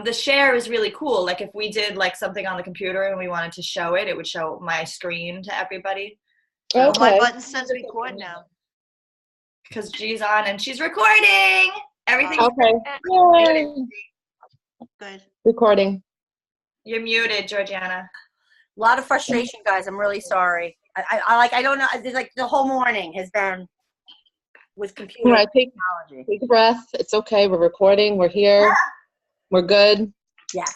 The share is really cool. Like if we did like something on the computer and we wanted to show it, it would show my screen to everybody. So Okay. my button says record now. Because G's on and she's recording. Everything's Okay. Yay. Good. Recording. You're muted, Georgiana. A lot of frustration, guys. I'm really sorry. I don't know. It's like the whole morning has been with computer All right, take a breath. It's okay. We're recording. We're here. We're good. Yes.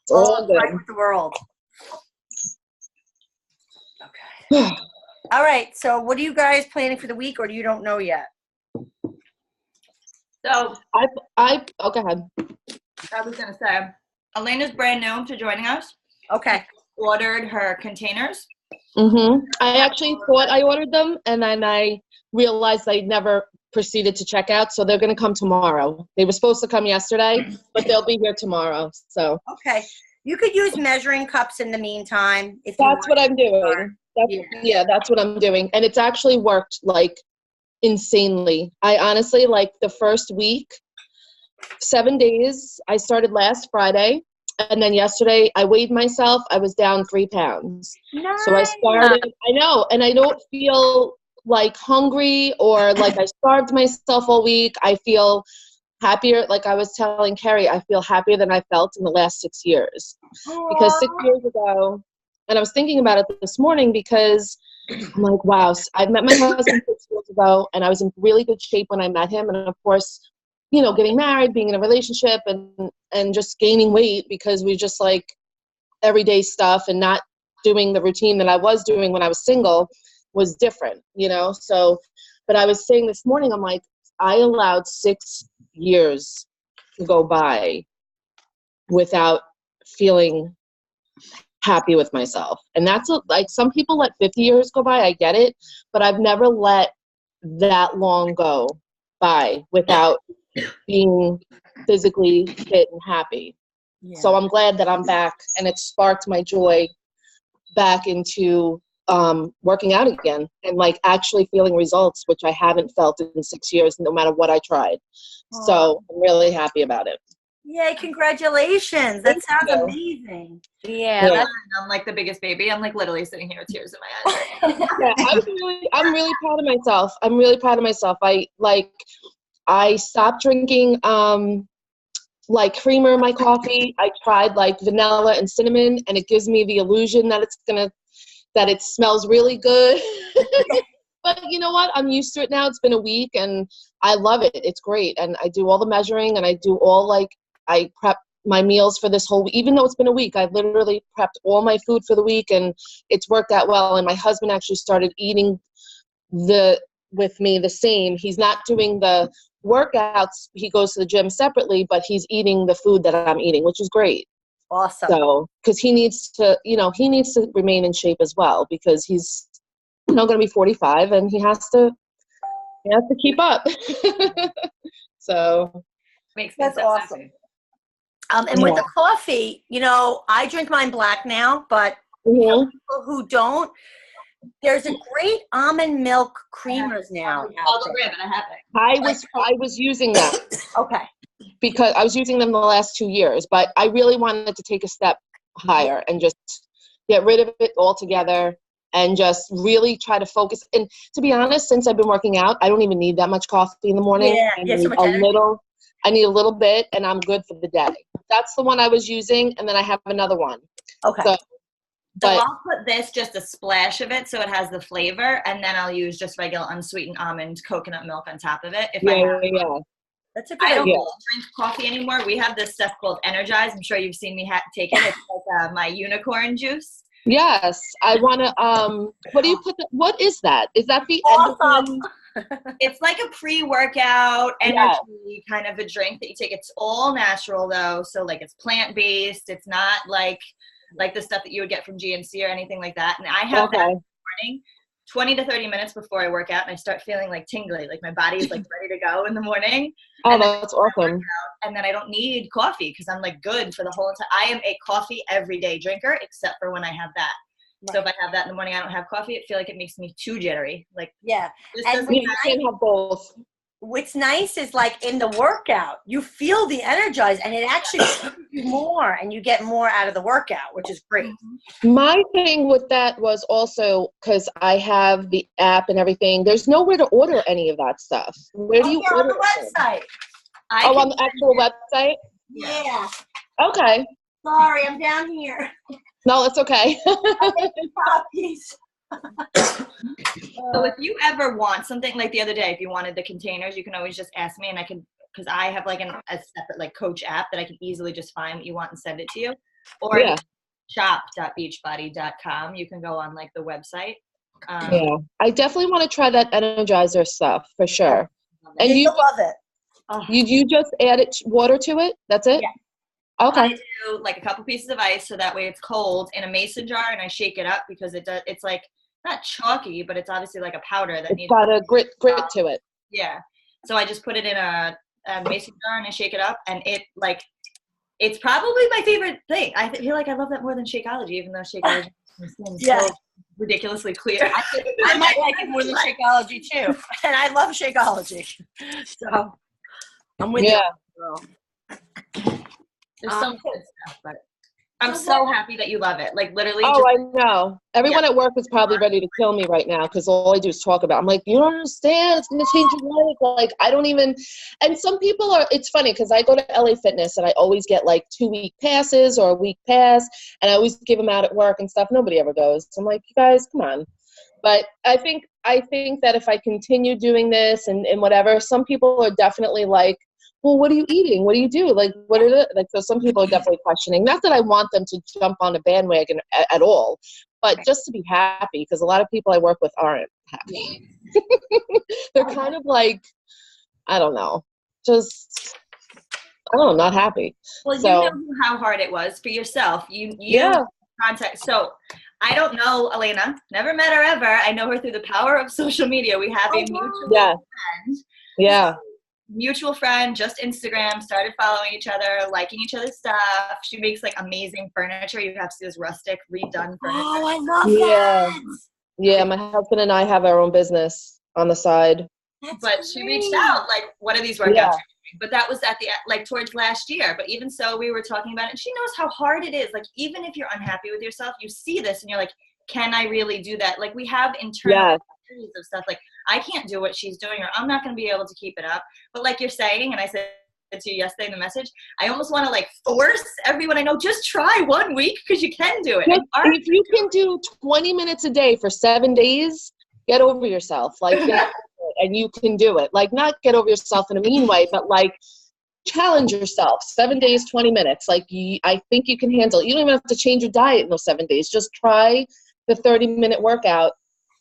It's all right good. with the world. Okay. All right. So what are you guys planning for the week, or you don't know yet? So Oh, go ahead. I was gonna say, Elena's brand new to joining us. Okay. Ordered her containers. I actually thought I ordered them, and then I realized I never proceeded to check out, so they're going to come tomorrow. They were supposed to come yesterday, but they'll be here tomorrow. So Okay. You could use measuring cups in the meantime. If that's what I'm doing. That's what I'm doing, and it's actually worked like insanely. I honestly, like the first week, 7 days, I started last Friday. And then yesterday, I weighed myself. I was down 3 pounds. Nice. So I started, I know, and I don't feel like hungry or like I starved myself all week. I feel happier. Like I was telling Carrie, I feel happier than I felt in the last 6 years. Because 6 years ago, and I was thinking about it this morning because I'm like, wow, I met my husband 6 years ago, and I was in really good shape when I met him. And of course, you know, getting married, being in a relationship, and just gaining weight because we just like everyday stuff and not doing the routine that I was doing when I was single was different, you know? So, but I was saying this morning, I'm like, I allowed 6 years to go by without feeling happy with myself. And that's like some people let 50 years go by. I get it, but I've never let that long go by without being physically fit and happy. Yeah. So I'm glad that I'm back, and it sparked my joy back into working out again and like actually feeling results, which I haven't felt in 6 years, no matter what I tried. Aww. So I'm really happy about it. Yay, congratulations. That sounds amazing. Yeah. I'm like the biggest baby. I'm like literally sitting here with tears in my eyes. Yeah, I'm really proud of myself. I'm really proud of myself. I stopped drinking like creamer in my coffee. I tried like vanilla and cinnamon, and it gives me the illusion that that it smells really good. But you know what? I'm used to it now. It's been a week, and I love it. It's great. And I do all the measuring, and I do all I prep my meals for this whole week. Even though it's been a week, I've literally prepped all my food for the week, and it's worked out well. And my husband actually started eating with me the same. He's not doing the workouts. He goes to the gym separately, but he's eating the food that I'm eating, which is great. Awesome. So, because he needs to remain in shape as well, because he's, going to be 45 and he has to keep up. So that's awesome. And with the coffee, I drink mine black now, but people who don't, there's a great almond milk creamers now. I was using them. Okay. Because I was using them the last 2 years, but I really wanted to take a step higher and just get rid of it altogether and just really try to focus. And to be honest, since I've been working out, I don't even need that much coffee in the morning. Yeah, I need a little bit, and I'm good for the day. That's the one I was using, and then I have another one. Okay. So I'll put just a splash of it so it has the flavor, and then I'll use just regular unsweetened almond coconut milk on top of it. That's a good idea. I don't drink coffee anymore. We have this stuff called Energize. I'm sure you've seen me take it. It's like my unicorn juice. Yes. I want to, what is that? Is that the awesome. It's like a pre-workout energy kind of a drink that you take. It's all natural though. So like it's plant-based. It's not like the stuff that you would get from GNC or anything like that. And I have that in the morning, 20 to 30 minutes before I work out, and I start feeling like tingly, like my body's like ready to go in the morning. Oh, that's awesome. And then I don't need coffee because I'm like good for the whole entire. I am a coffee everyday drinker except for when I have that. Right. So if I have that in the morning, I don't have coffee. I feel like it makes me too jittery. Like yeah, and you can't have both. what's nice is like in the workout, you feel the energize and it actually gives you more and you get more out of the workout, which is great. My thing with that was also because I have the app and everything. There's nowhere to order any of that stuff. Where do you order on the website? on the actual website? Yeah. Okay. Sorry, I'm down here. No, it's okay. Puppies. So if you ever want something, like the other day, if you wanted the containers, you can always just ask me, and I can, because I have like a separate like coach app that I can easily just find what you want and send it to you. Or shop.beachbody.com. You can go on like the website. Yeah, I definitely want to try that Energizer stuff for sure. And you love it. You just added water to it? That's it? Yeah. Okay. I do like a couple pieces of ice so that way it's cold in a mason jar, and I shake it up because it's like not chalky, but it's obviously like a powder that needs got a grit to it. Yeah. So I just put it in a mason jar and I shake it up, and it's probably my favorite thing. I feel like I love that more than Shakeology, even though Shakeology is so ridiculously clear. I might like it more than Shakeology too, and I love Shakeology. So I'm with you. There's some good stuff, but I'm so happy that you love it. Like literally. I know. Everyone at work is probably ready to kill me right now because all I do is talk about it. I'm like, you don't understand. It's going to change your life. Like, I don't even. And some people are. It's funny because I go to LA Fitness and I always get like 2-week passes or a week pass, and I always give them out at work and stuff. Nobody ever goes. So I'm like, you guys, come on. But I think that if I continue doing this and whatever, some people are definitely like, well, what are you eating? What do you do? Like, what are the, like, so some people are definitely questioning. Not that I want them to jump on a bandwagon at all, but just to be happy, because a lot of people I work with aren't happy. They're kind of like, I don't know, just, not happy. Well, so, you know how hard it was for yourself. You contact. So I don't know Elena, never met her ever. I know her through the power of social media. We have a mutual friend. Yeah. Mutual friend, just Instagram, started following each other, liking each other's stuff. She makes like amazing furniture. You have to see this rustic redone furniture. Oh, I love that. Yeah, my husband and I have our own business on the side. But she reached out, like, what are these workouts? Yeah. But that was at the, like, towards last year. But even so, we were talking about it, and she knows how hard it is. Like, even if you're unhappy with yourself, you see this and you're like, can I really do that? Like, we have internal series of stuff. Like, I can't do what she's doing, or I'm not going to be able to keep it up. But like you're saying, and I said to you yesterday in the message, I almost want to like force everyone I know, just try 1 week because you can do it. If you can do 20 minutes a day for 7 days, get over yourself. Like, and you can do it. Like, not get over yourself in a mean way, but like challenge yourself. 7 days, 20 minutes. Like, I think you can handle it. You don't even have to change your diet in those 7 days. Just try the 30-minute workout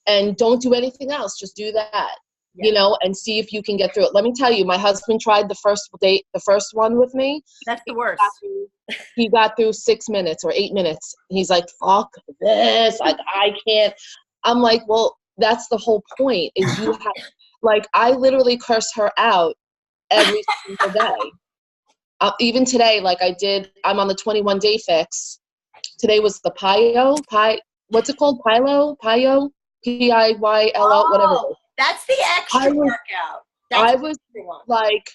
and don't do anything else. Just do that. You know, and see if you can get through it. Let me tell you, my husband tried the first one with me. That's the worst. He got through 6 minutes or 8 minutes. He's like, fuck this. Like, I can't. I'm like, well, that's the whole point is you have, like, I literally curse her out every single day. Even today, like I did, I'm on the 21-day fix. Today was the what's it called? Pilo? Pio? P-I-Y-L-O, whatever it is. That's the extra workout. I was like,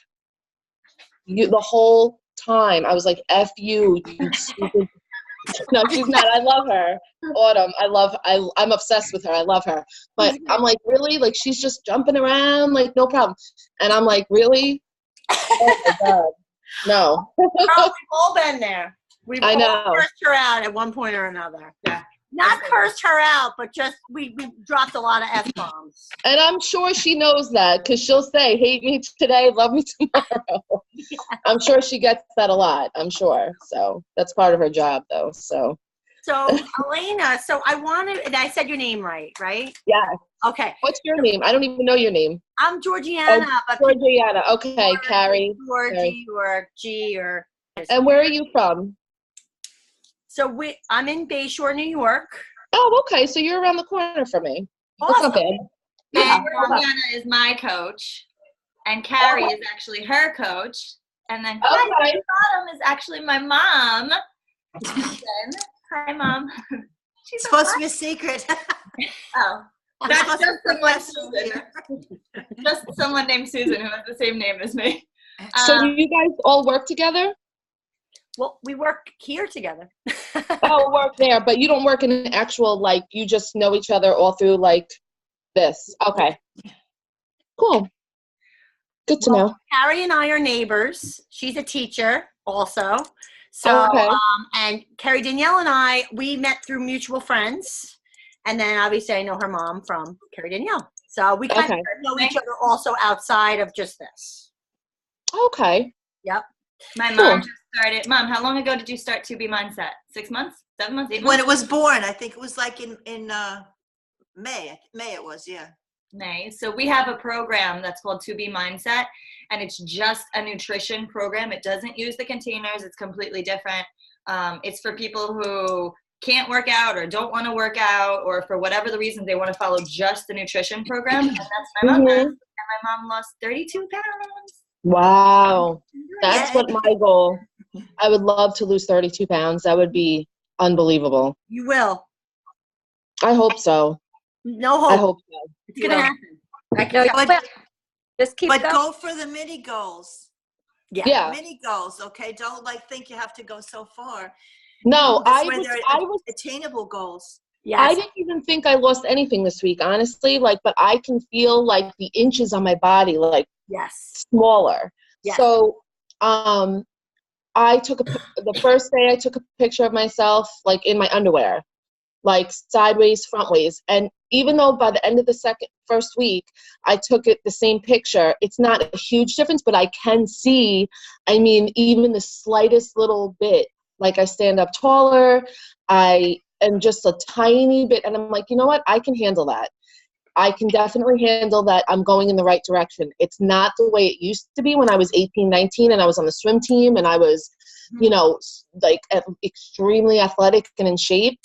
the whole time, I was like, F you stupid. No, she's not. I love her. Autumn, I'm obsessed with her. I love her. But I'm like, really? Like, she's just jumping around, like, no problem. And I'm like, really? Oh, my God. No. Girl, we've all been there. We've all cursed her out at one point or another. Yeah. Not cursed her out, but just we dropped a lot of F-bombs. And I'm sure she knows that because she'll say, hate me today, love me tomorrow. Yeah. I'm sure she gets that a lot. I'm sure. So that's part of her job, though. So Elena, and I said your name right? Yeah. Okay. What's your name? I don't even know your name. I'm Georgiana. Georgiana. Okay, Carrie. Georgie or G or. And where are you from? So I'm in Bayshore, New York. Oh, okay. So you're around the corner from me. Awesome. That's not bad. And Georgiana is my coach, and Carrie is actually her coach, and then Bottom is actually my mom. Hi, Mom. She's supposed to be a secret. Oh, That's just someone Susan. Just someone named Susan who has the same name as me. So do you guys all work together? Well, we work here together. Oh, work there, but you don't work in an actual, like, you just know each other all through, like, this. Okay. Cool. Good to know. Carrie and I are neighbors. She's a teacher also. So, okay. And Carrie Danielle and I, we met through mutual friends. And then obviously I know her mom from Carrie Danielle. So we kind of know each other also outside of just this. Okay. Yep. My mom just started. Mom, how long ago did you start To Be Mindset? 6 months? 7 months? 8 months? When it was born, I think it was like in May. May it was, yeah. May. So we have a program that's called To Be Mindset, and it's just a nutrition program. It doesn't use the containers. It's completely different. It's for people who can't work out or don't want to work out, or for whatever the reason they want to follow just the nutrition program. And that's my mom has. And my mom lost 32 pounds. Wow. That's what my goal. I would love to lose 32 pounds. That would be unbelievable. You will. I hope so. No hope. I hope so. It's going to happen. Just keep But going. go for the mini goals. Yeah. Mini goals, okay? Don't think you have to go so far. No, I They're was attainable goals. Yes. I didn't even think I lost anything this week, honestly. But I can feel like the inches on my body, smaller. Yes. So, I took the first day I took a picture of myself, like in my underwear, like sideways, front ways. And even though by the end of the first week, I took the same picture, it's not a huge difference, but I can see, even the slightest little bit, like I stand up taller, I am just a tiny bit. And I'm like, you know what? I can handle that. I can definitely handle that. I'm going in the right direction. It's not the way it used to be when I was 18, 19 and I was on the swim team and I was, extremely athletic and in shape.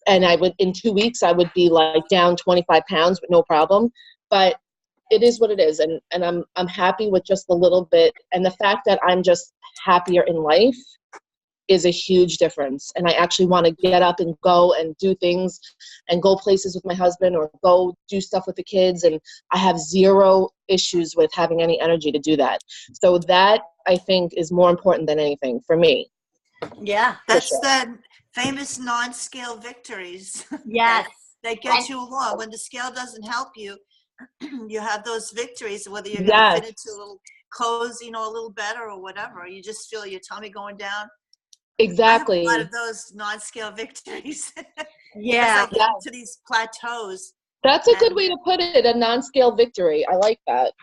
And in 2 weeks, I would be like down 25 pounds with no problem. But it is what it is. And I'm happy with just a little bit. And the fact that I'm just happier in life is a huge difference. And I actually want to get up and go and do things and go places with my husband or go do stuff with the kids. And I have zero issues with having any energy to do that. So that, I think, is more important than anything for me. Yeah. That's the famous non-scale victories. Yes. that get you along. When the scale doesn't help you, you have those victories, whether you're going to fit into a little clothes, a little better or whatever. You just feel your tummy going down. Exactly. I have a lot of those non-scale victories. Yeah. I get to these plateaus. That's a good way to put it, a non-scale victory. I like that.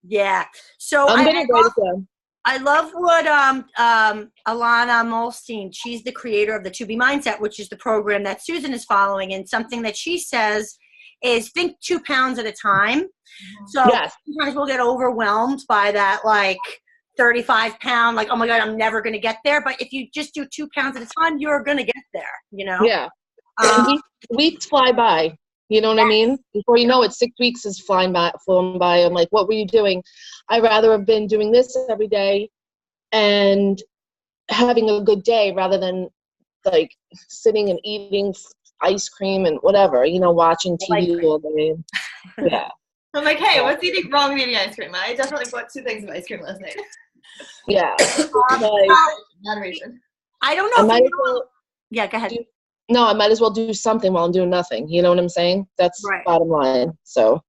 Yeah. So I'm going to write it down. I love what Alana Molstein, she's the creator of the To Be Mindset, which is the program that Susan is following. And something that she says is think 2 pounds at a time. So sometimes we'll get overwhelmed by that, 35 pound, oh my God, I'm never going to get there. But if you just do 2 pounds at a time, you're going to get there, Yeah. Weeks fly by. You know what I mean? Before you know it, 6 weeks is flown by. I'm like, what were you doing? I'd rather have been doing this every day and having a good day rather than sitting and eating ice cream and whatever, watching TV all day. Yeah. I'm like, hey, what's wrong with eating ice cream? I definitely bought 2 things of ice cream last night. Yeah. Not a reason. I don't know. Yeah, go ahead. I might as well do something while I'm doing nothing. You know what I'm saying? That's bottom line. So.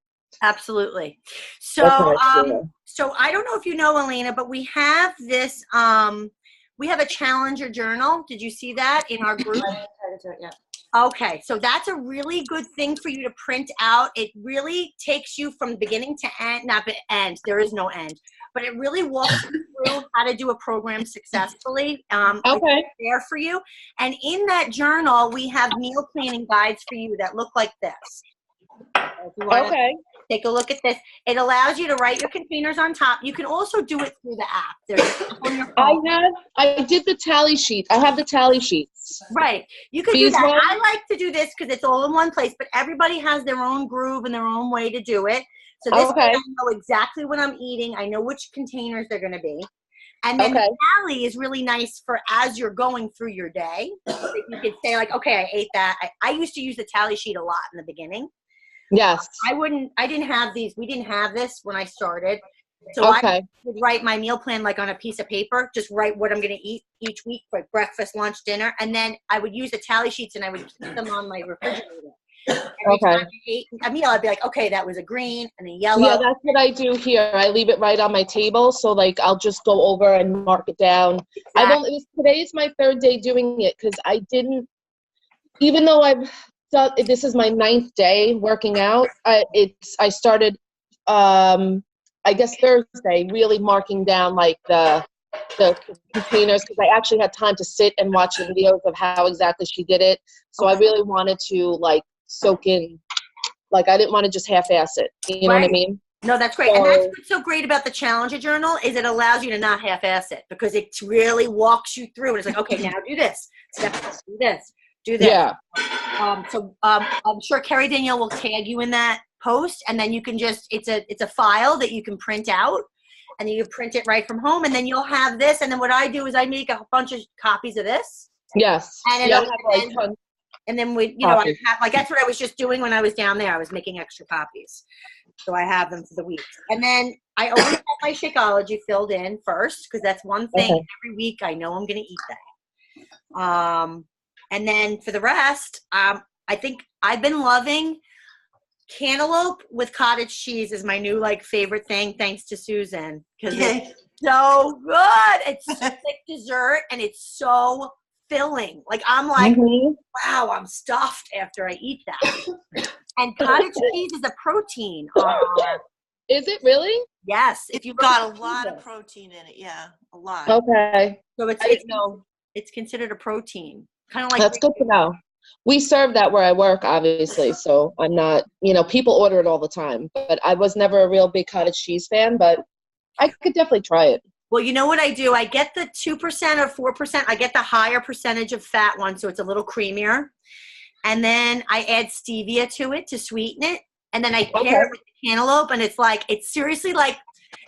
Absolutely. So, so I don't know if you know, Elena, but we have this, we have a Challenger journal. Did you see that in our group? Yeah. Okay. So that's a really good thing for you to print out. It really takes you from beginning to end, not end. There is no end, but it really walks you through how to do a program successfully. Okay. It's there for you. And in that journal, we have meal planning guides for you that look like this. Okay. Take a look at this. It allows you to write your containers on top. You can also do it through the app. There's an app on your phone. I did the tally sheet. I have the tally sheets. Right. You can do that. I like to do this because it's all in one place, but everybody has their own groove and their own way to do it. So this way I know exactly what I'm eating. I know which containers they're going to be. And then the tally is really nice for as you're going through your day. You can say okay, I ate that. I used to use the tally sheet a lot in the beginning. Yes. I didn't have these. We didn't have this when I started. So I would write my meal plan like on a piece of paper, just write what I'm going to eat each week for breakfast, lunch, dinner. And then I would use the tally sheets and I would keep them on my refrigerator. Every time I ate a meal, I'd be like, okay, that was a green and a yellow. Yeah, that's what I do here. I leave it right on my table. So like, I'll just go over and mark it down. Exactly. Today is my 3rd day doing it because I didn't, even though this is my 9th day working out. I started, I guess Thursday, really marking down like the containers because I actually had time to sit and watch the videos of how exactly she did it. So I really wanted to like soak in, like I didn't want to just half-ass it. You know what I mean? No, that's great. And that's what's so great about the Challenger Journal is it allows you to not half-ass it because it really walks you through. And it's like, okay, now do this. Do this. Do this. Yeah. I'm sure Carrie Danielle will tag you in that post, and then you can just it's a file that you can print out, and you print it right from home, and then you'll have this. And then what I do is I make a bunch of copies of this. Yes. And then we, you know, I have, like that's what I was just doing when I was down there. I was making extra copies, so I have them for the week. And then I always have my Shakeology filled in first because that's one thing every week I know I'm going to eat that. And then for the rest, I think I've been loving cantaloupe with cottage cheese is my new like favorite thing, thanks to Susan, because it's so good. It's like dessert and it's so filling. Like I'm like, wow, I'm stuffed after I eat that. And cottage cheese is a protein. Is it really? Yes. If you've got a lot of protein in it, a lot. Okay. So it's considered a protein. Kind of like that's good to know. We serve that where I work, obviously, so I'm not, people order it all the time, but I was never a real big cottage cheese fan, but I could definitely try it. Well, you know what I do? I get the 2% or 4%. I get the higher percentage of fat one, so it's a little creamier. And then I add stevia to it to sweeten it. And then I pair it with the cantaloupe, and it's seriously like,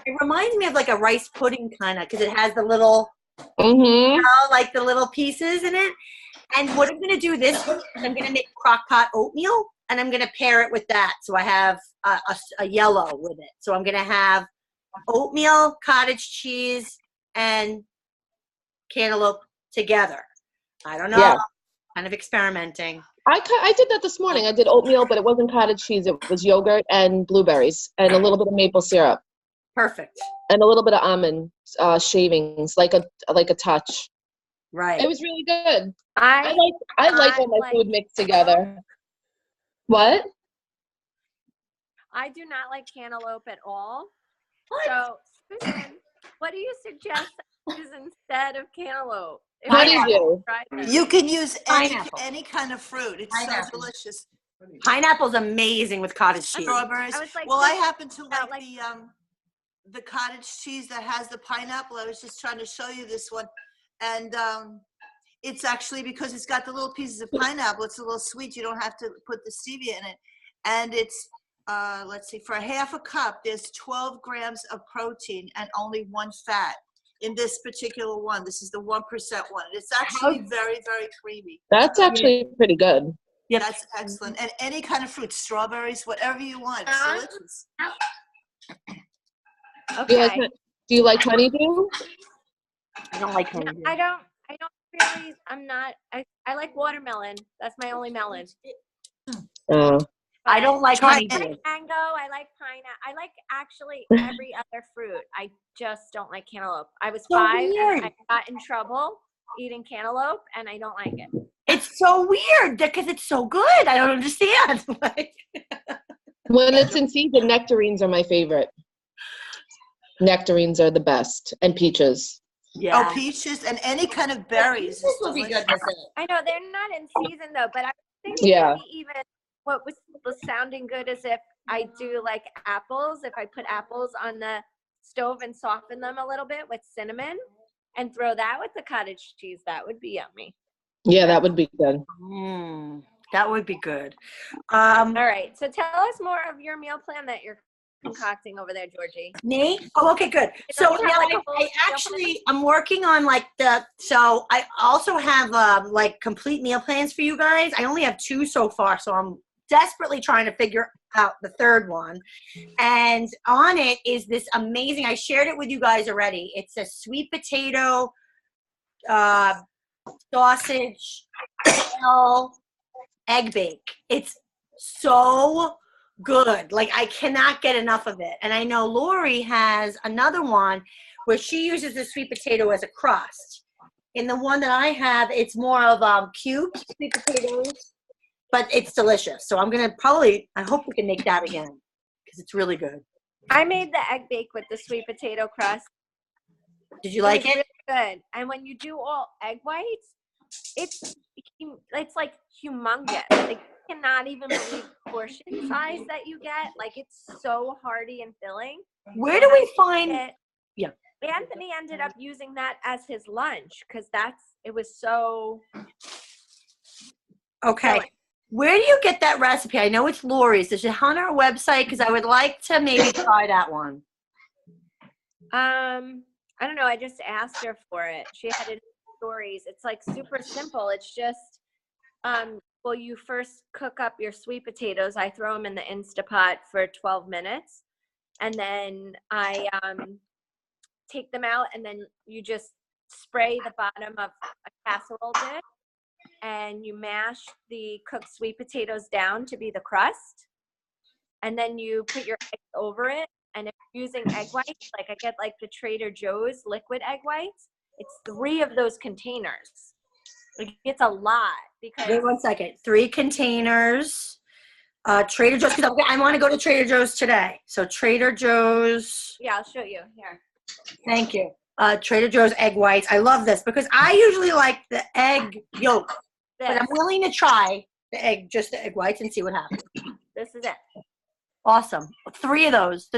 it reminds me of like a rice pudding kind of, because it has the little, like the little pieces in it. And what I'm going to do this week is I'm going to make crock pot oatmeal, and I'm going to pair it with that. So I have a yellow with it. So I'm going to have oatmeal, cottage cheese, and cantaloupe together. I don't know. Kind of experimenting. I did that this morning. I did oatmeal, but it wasn't cottage cheese. It was yogurt and blueberries and a little bit of maple syrup. Perfect. And a little bit of almond shavings, like a touch. Right. It was really good. I like all my food mixed together. What? I do not like cantaloupe at all. What? So, Susan, what do you suggest I use instead of cantaloupe? How do you do? You can use any kind of fruit. It's so delicious. Pineapple's amazing with cottage cheese. Strawberries. I happen to like the cottage cheese that has the pineapple. I was just trying to show you this one. And it's actually because it's got the little pieces of pineapple. It's a little sweet. You don't have to put the stevia in it. And it's, let's see, for a half a cup, there's 12 grams of protein and only 1 fat in this particular one. This is the 1% one. It's actually very, very creamy. That's actually pretty good. Yeah, that's excellent. And any kind of fruit, strawberries, whatever you want. It's delicious. Okay. Do you like honeydew? I don't like honeydew. I don't really, I like watermelon. That's my only melon. I don't like honeydew. I like mango. I like pineapple. I like actually every other fruit. I just don't like cantaloupe. I was 5 and I got in trouble eating cantaloupe, and I don't like it. It's so weird because it's so good. I don't understand. When it's in season, nectarines are my favorite. Nectarines are the best, and peaches. Yeah. Oh, peaches and any kind of berries. This will be good. I know they're not in season though, but I was thinking maybe even what was sounding good is if I do like apples, if I put apples on the stove and soften them a little bit with cinnamon and throw that with the cottage cheese, that would be yummy. Yeah, that would be good. That would be good. All right. So tell us more of your meal plan that you're concocting over there, Georgie. Me? Oh, okay, good. So now I'm working on so I also have like complete meal plans for you guys. I only have 2 so far, so I'm desperately trying to figure out the third one. And on it is this amazing, I shared it with you guys already. It's a sweet potato, sausage, egg bake. It's so good. Like, I cannot get enough of it. And I know Lori has another one where she uses the sweet potato as a crust. In the one that I have, it's more of cubed sweet potatoes, but it's delicious. So I'm gonna I hope we can make that again because it's really good. I made the egg bake with the sweet potato crust. Did you like it? Really good. And when you do all egg whites, it's like humongous. Like, you cannot even believe the portion size that you get. Like, it's so hearty and filling. Where do we find it? Yeah. Anthony ended up using that as his lunch because it was so okay. Filling. Where do you get that recipe? I know it's Lori's. Is it on our website? Because I would like to maybe try that one. I don't know. I just asked her for it. She had it in stories. It's like super simple. It's just, well, you first cook up your sweet potatoes. I throw them in the Instapot for 12 minutes. And then I take them out, and then you just spray the bottom of a casserole dish, and you mash the cooked sweet potatoes down to be the crust. And then you put your eggs over it. And if you're using egg whites, like I get like the Trader Joe's liquid egg whites, it's 3 of those containers. Like, it's a lot because. Wait 1 second. 3 containers. Trader Joe's, because I want to go to Trader Joe's today. So Trader Joe's. Yeah, I'll show you here. Thank you. Trader Joe's egg whites. I love this because I usually like the egg yolk, but I'm willing to try just the egg whites and see what happens. This is it. Awesome. 3 of those.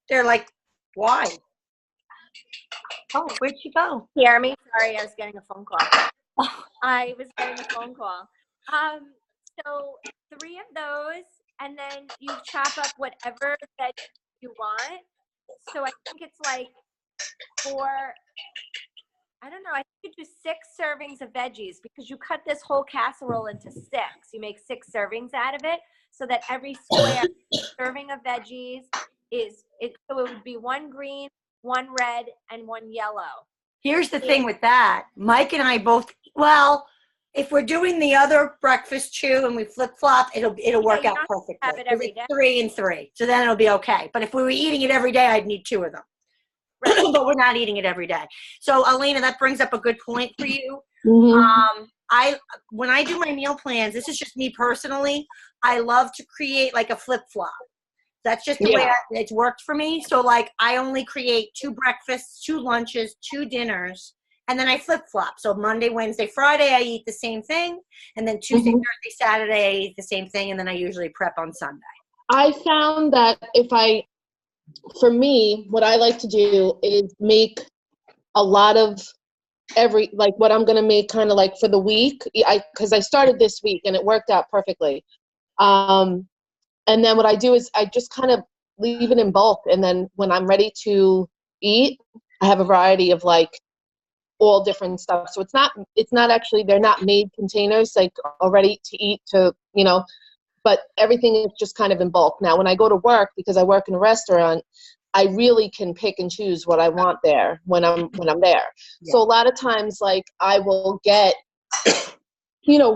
They're like, why? Oh, where'd she go? Hear me? Sorry, I was getting a phone call. I was getting a phone call. So 3 of those, and then you chop up whatever that you want. So I think it's like 4, I don't know, I think you do 6 servings of veggies because you cut this whole casserole into 6. You make 6 servings out of it so that every square serving of veggies so it would be 1 green, 1 red, and 1 yellow. Here's the thing with that. Mike and I both, if we're doing the other breakfast chew and we flip-flop, it'll work out perfectly. Have it every day. 3 and 3. So then it'll be okay. But if we were eating it every day, I'd need 2 of them. Right. But we're not eating it every day. So Elena, that brings up a good point for you. Mm-hmm. When I do my meal plans, this is just me personally, I love to create like a flip-flop. That's just the way it's worked for me. So like I only create 2 breakfasts, 2 lunches, 2 dinners, and then I flip-flop. So Monday, Wednesday, Friday, I eat the same thing. And then Tuesday, Thursday, Saturday, I eat the same thing. And then I usually prep on Sunday. I found that for me, what I like to do is make a lot of what I'm going to make kind of like for the week. Because I started this week and it worked out perfectly. And then what I do is I just kind of leave it in bulk. And then when I'm ready to eat, I have a variety of like all different stuff. So it's not actually, they're not made containers like already to eat but everything is just kind of in bulk. Now, when I go to work, because I work in a restaurant, I really can pick and choose what I want there when I'm there. Yeah. So a lot of times, like I will get,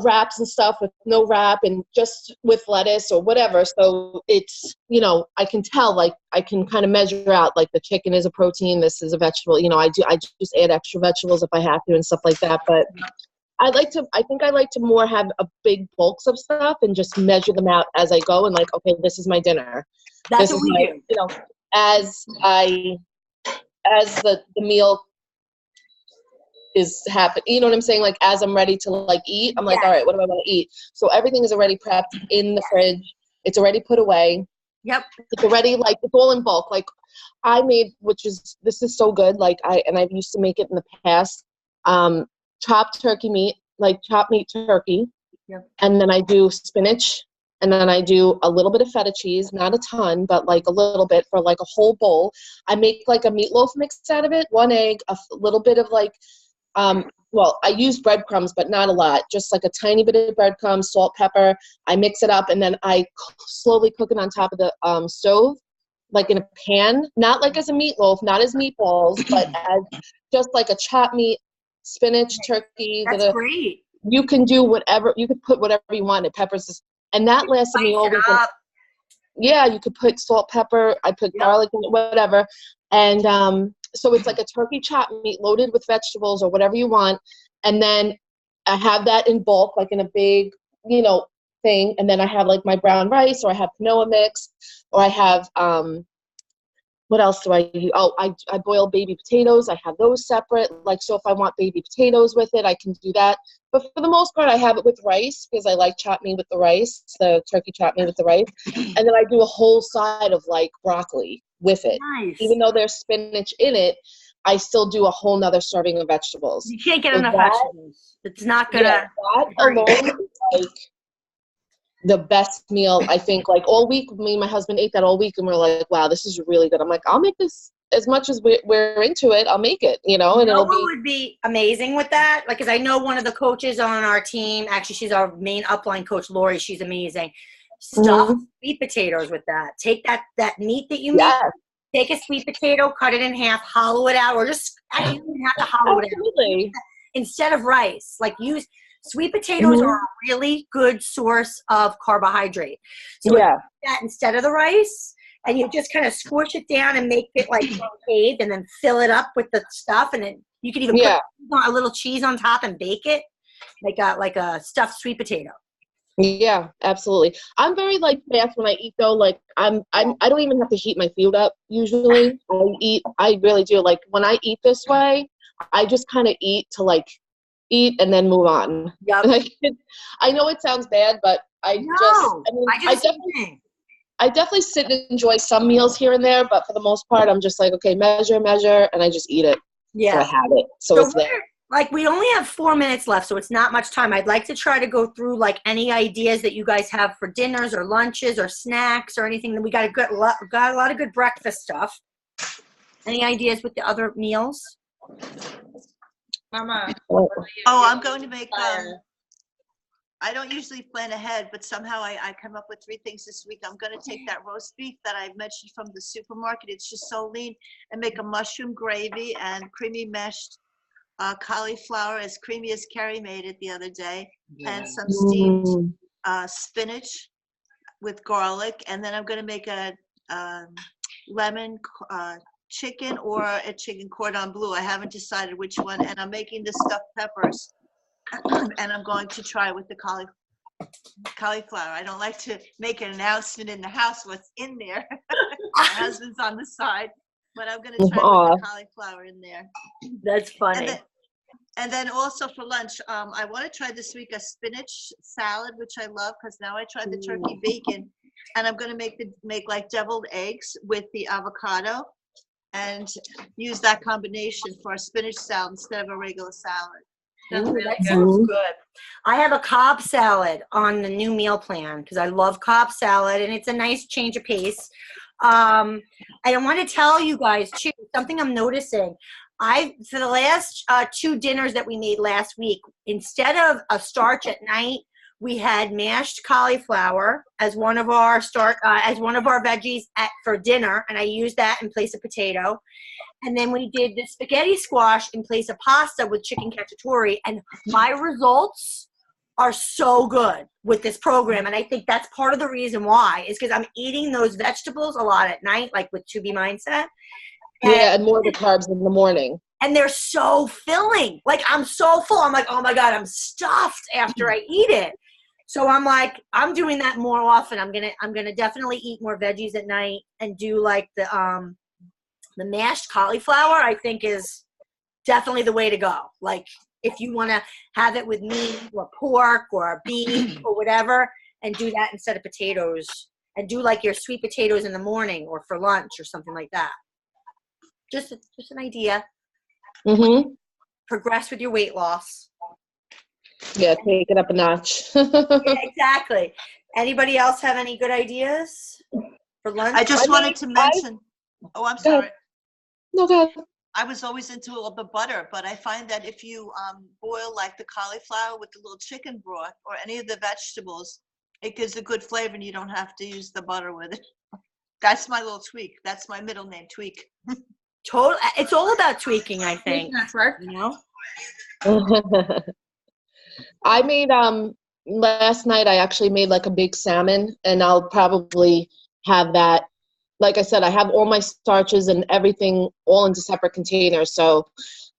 wraps and stuff with no wrap and just with lettuce or whatever. So it's, I can tell, like I can kind of measure out like the chicken is a protein, this is a vegetable. I just add extra vegetables if I have to and stuff like that. But I think I like to more have a big bulks of stuff and just measure them out as I go and like, okay, this is my dinner. That's what we do. As the meal is happening, you know what I'm saying? Like as I'm ready to like eat, I'm like, all right, what do I want to eat? So everything is already prepped in the fridge. It's already put away. Yep. It's already like, it's all in bulk. Like I made, this is so good. Like I've used to make it in the past. Chopped turkey meat, like chopped meat turkey. Yep. And then I do spinach. And then I do a little bit of feta cheese, not a ton, but like a little bit for like a whole bowl. I make like a meatloaf mix out of it, 1 egg, a little bit of like well, I use breadcrumbs, but not a lot. Just like a tiny bit of breadcrumbs, salt, pepper. I mix it up, and then I slowly cook it on top of the stove, like in a pan. Not like as a meatloaf, not as meatballs, but as just like a chopped meat, spinach, turkey. That's great. You can do whatever. You could put whatever you wanted, peppers, and that lasted me all weekend. Yeah, you could put salt, pepper. I put garlic in it, whatever, and so it's like a turkey chopped meat loaded with vegetables or whatever you want, and then I have that in bulk, like in a big, thing, and then I have like my brown rice, or I have quinoa mix, or I have what else do I use? Oh, I boil baby potatoes. I have those separate. Like, so if I want baby potatoes with it, I can do that. But for the most part, I have it with rice because I like chopped meat with the rice, the turkey chopped meat with the rice. And then I do a whole side of like broccoli with it. Nice. Even though there's spinach in it, I still do a whole nother serving of vegetables. You can't get enough vegetables. It's not gonna. Yeah, that alone is like the best meal, I think. Like all week, me and my husband ate that all week, and we're like, wow, this is really good. I'm like, I'll make this as much as we're into it. I'll make it, and it'll be. Would be amazing with that, like, because I know one of the coaches on our team. Actually, she's our main upline coach, Lori. She's amazing. Stuff sweet potatoes with that. Take that meat that you make. Take a sweet potato, cut it in half, hollow it out, or just actually you don't have to hollow it out. Instead of rice, like use. Sweet potatoes are a really good source of carbohydrate. So that instead of the rice, and you just kind of squish it down and make it like concave, and then fill it up with the stuff, and then you can even put a little cheese on top and bake it like a stuffed sweet potato. Yeah, absolutely. I'm very like fast when I eat though. Like I don't even have to heat my food up usually. I really do. Like when I eat this way, I just kind of eat to like eat and then move on. Yep. I know it sounds bad, but I definitely sit and enjoy some meals here and there, but for the most part, I'm just like, okay, measure, and I just eat it. Yeah. So I have it. So it's there. Like, we only have 4 minutes left, so it's not much time. I'd like to try to go through, like, any ideas that you guys have for dinners or lunches or snacks or anything. That we got a lot of good breakfast stuff. Any ideas with the other meals? Mama. Oh, I'm going to make, I don't usually plan ahead, but somehow I come up with 3 things this week. I'm going to take that roast beef that I mentioned from the supermarket. It's just so lean, and make a mushroom gravy and creamy meshed cauliflower, as creamy as Carrie made it the other day, and some steamed spinach with garlic. And then I'm going to make a lemon chicken or a chicken cordon bleu. I haven't decided which one. And I'm making the stuffed peppers, and I'm going to try with the cauliflower. I don't like to make an announcement in the house what's in there. My husband's on the side, but I'm going to try with the cauliflower in there. That's funny. And then also for lunch, I want to try this week a spinach salad, which I love because now I tried the turkey bacon, and I'm going to make like deviled eggs with the avocado, and use that combination for a spinach salad instead of a regular salad. That sounds good. I have a Cobb salad on the new meal plan because I love Cobb salad, and it's a nice change of pace. I want to tell you guys too something I'm noticing. For the last 2 dinners that we made last week, instead of a starch at night, we had mashed cauliflower as one of our veggies for dinner, and I used that in place of potato. And then we did the spaghetti squash in place of pasta with chicken cacciatore, and my results are so good with this program. And I think that's part of the reason why, is because I'm eating those vegetables a lot at night, like with 2B Mindset. And more of the carbs in the morning. And they're so filling. Like, I'm so full. I'm like, oh my God, I'm stuffed after I eat it. So I'm like, I'm doing that more often. I'm gonna definitely eat more veggies at night and do like the mashed cauliflower. I think is definitely the way to go. Like, if you want to have it with meat or pork or beef or whatever, and do that instead of potatoes, and do like your sweet potatoes in the morning or for lunch or something like that. Just an idea. Progress with your weight loss. Yeah, take it up a notch. Yeah, exactly. Anybody else have any good ideas for lunch? I just wanted to mention. Oh, I'm sorry. No, go ahead. I was always into all the butter, but I find that if you boil like the cauliflower with the little chicken broth or any of the vegetables, it gives a good flavor and you don't have to use the butter with it. That's my little tweak. That's my middle name, Tweak. Total. It's all about tweaking, I think. That's work. You know. I made last night. I actually made like a big salmon, and I'll probably have that. Like I said, I have all my starches and everything all into separate containers, so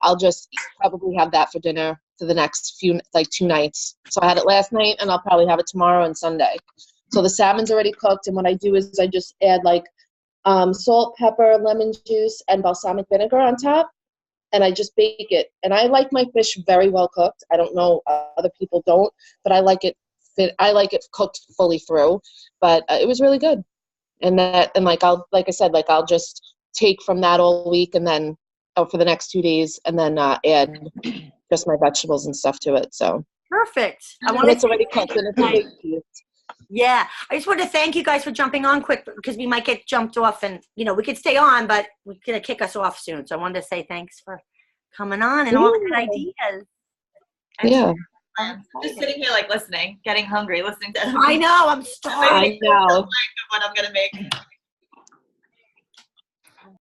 I'll just probably have that for dinner for the next few, like 2 nights. So I had it last night, and I'll probably have it tomorrow and Sunday. So the salmon's already cooked, and what I do is I just add like salt, pepper, lemon juice, and balsamic vinegar on top, and I just bake it. And I like my fish very well cooked. I don't know, other people don't, but I like it cooked fully through. But it was really good. And like I said, I'll just take from that all week, and then for the next 2 days, and then add just my vegetables and stuff to it. So perfect. It's already cooked, and it's a big piece. Yeah, I just want to thank you guys for jumping on quick, because we might get jumped off, and we could stay on, but we're gonna kick us off soon. So I wanted to say thanks for coming on and all the good ideas. Yeah. Just sitting here listening, getting hungry, listening to. I know, I'm starving. I know. What I'm gonna make.